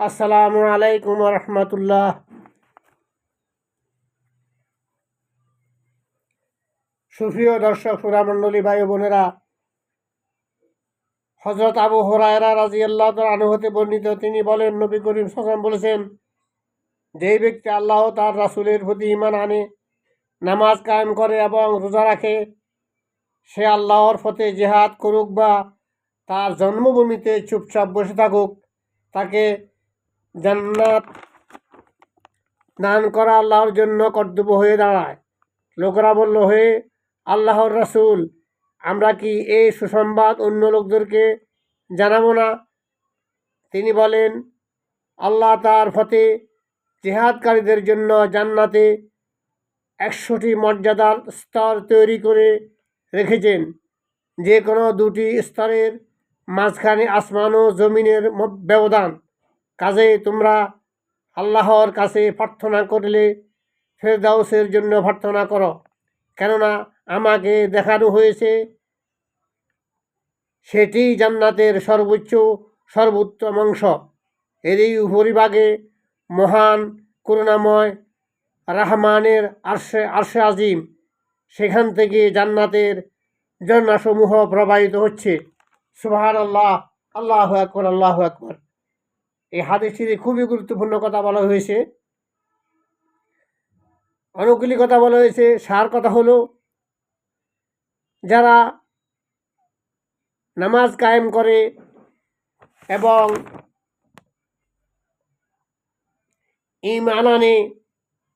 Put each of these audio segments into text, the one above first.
আসসালামু আলাইকুম রহমতুল্লাহ। সুপ্রিয় দর্শক সুরামণ্ডলী ভাই বোনেরা, হজরত আবু হুরায়রা রাদিয়াল্লাহু তাআলা আনহু হতে বর্ণিত, তিনি বলেন, নবী করিম সাল্লাল্লাহু আলাইহি ওয়াসাল্লাম বলেছেন, যেই ব্যক্তি আল্লাহ তার রাসূলের প্রতি ঈমান আনে, নামাজ কায়েম করে এবং রোজা রাখে, সে আল্লাহর পথে জিহাদ করুক বা তার জন্মভূমিতে চুপচাপ বসে থাকুক, তাকে জান্নাত দান করা আল্লাহর জন্য কর্তব্য হয়ে দাঁড়ায়। লোকেরা বলল, হে আল্লাহর রাসূল, আমরা কি এই সুসংবাদ অন্য লোকদেরকে জানাবো না? তিনি বলেন, আল্লাহ তার পথে জিহাদকারীদের জন্য জান্নাতে 100টি মর্যাদার স্তর তৈরি করে রেখেছেন। যে কোনো দুটি স্তরের মাঝখানে আসমান ও জমিনের ব্যবধান। কাজেই তোমরা আল্লাহর কাছে প্রার্থনা করলে ফেরদাউসের জন্য প্রার্থনা করো, কেননা আমাকে দেখানো হয়েছে সেটি জান্নাতের সর্বোত্তম অংশ। এরই উপরিভাগে মহান করুণাময় রহমানের আরশে আজিম, সেখান থেকে জান্নাতের ঝর্ণাসমূহ প্রবাহিত হচ্ছে। সুবহানাল্লাহ, আল্লাহু আকবার, আল্লাহু আকবার। এই হাদিসটিতে খুবই গুরুত্বপূর্ণ কথা বলা হয়েছে, অনেকগুলি কথা বলা হয়েছে। সার কথা হলো, যারা নামাজ কায়েম করে এবং ঈমান আনে,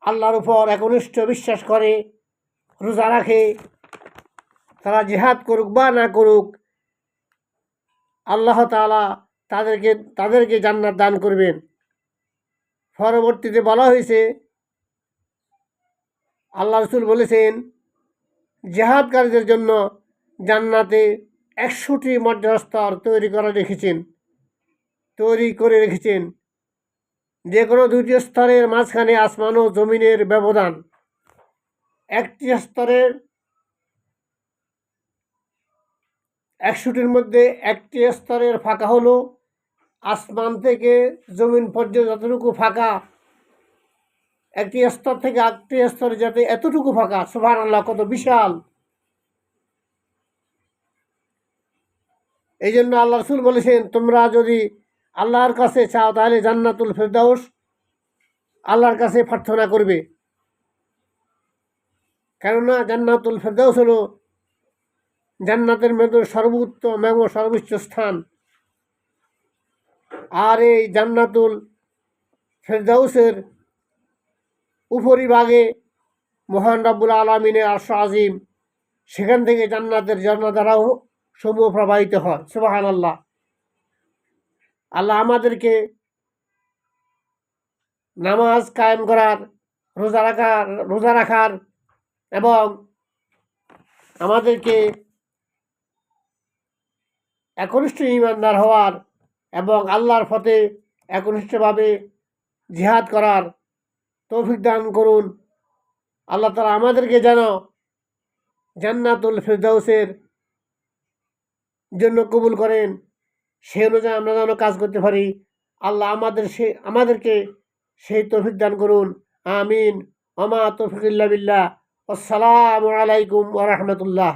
আল্লাহর উপর একনিষ্ঠ বিশ্বাস করে, রোজা রাখে, তারা জিহাদ করুক বা না করুক, আল্লাহ তাআলা তাদেরকে জান্নাত দান করবেন। পরবর্তীতে বলা হয়েছে, আল্লাহ রাসূল বলেছেন, জিহাদকারীদের জন্য জান্নাতে 100টি মর্যাদা স্তর তৈরি করে রেখেছেন। যে কোনো দুটি স্তরের মাঝখানে আসমান ও জমিনের ব্যবধান। একটি স্তরের 100টির মধ্যে একটি স্তরের ফাঁকা হলো আসমান থেকে জমিন পর্যন্ত যতটুকু ফাঁকা, একটি স্তর থেকে আরেকটি স্তরে যাতে এতটুকু ফাঁকা। সুবহানাল্লাহ, কত বিশাল! এই জন্য আল্লাহ রাসূল বলেছেন, তোমরা যদি আল্লাহর কাছে চাও তাহলে জান্নাতুল ফেরদাউস আল্লাহর কাছে প্রার্থনা করবে, কেননা জান্নাতুল ফেরদাউস হলো জান্নাতের মধ্যে সর্বোত্তম এবং সর্বোচ্চ স্থান। আর এই জান্নাতুল ফেরদাউসের উপরিভাগে মহান রব্বুল আলামিনের আরশ আজিম, সেখান থেকে জান্নাতের ঝর্ণাধারাও সমূহ প্রবাহিত হয়। সুবহানাল্লাহ। আল্লাহ আমাদেরকে নামাজ কায়েম করার, রোজা রাখার এবং আমাদেরকে একনিষ্ঠ ঈমানদার হওয়ার এবং আল্লাহর পথে একনিষ্ঠভাবে জিহাদ করার তৌফিক দান করুন। আল্লাহ তাআলা আমাদেরকে যেন জান্নাতুল ফেরদাউসের জন্য কবুল করেন, সে অনুযায়ী আমরা যেন কাজ করতে পারি। আল্লাহ আমাদেরকে সেই তৌফিক দান করুন। আমিন। ওমা তৌফিক ইল্লা বিল্লাহ। আসসালামু আলাইকুম ওয়া রাহমাতুল্লাহ।